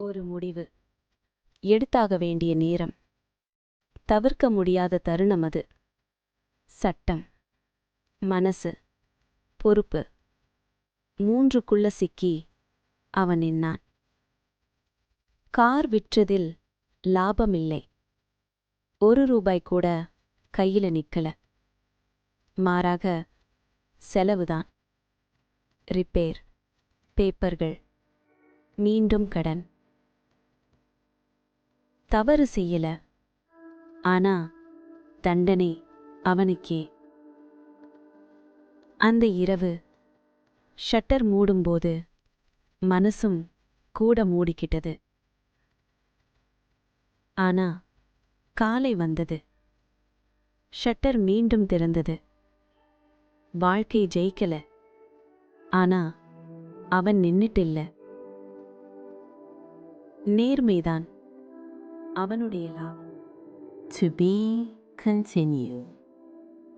ஒரு முடிவு எடுத்தாக வேண்டிய நேரம், தவிர்க்க முடியாத தருணம் அது. சட்டம், மனசு, பொறுப்பு மூன்றுக்குள்ள சிக்கி அவன் நின்னான். கார் விற்றதில் லாபமில்லை. ₹1 கூட கையில நிக்கல. மாறாக செலவுதான். ரிப்பேர், பேப்பர்கள், மீண்டும் கடன். தவறு செய்யல, ஆனா தண்டனை அவனுக்கே. அந்த இரவு ஷட்டர் மூடும்போது மனசும் கூட மூடிக்கிட்டது. ஆனா காலை வந்தது. ஷட்டர் மீண்டும் திறந்தது. வாழ்க்கை ஜெயிக்கல, ஆனா அவன் நின்னுட்டில்ல. நேர்மைதான் அவனுடைய லாபம். To be continued.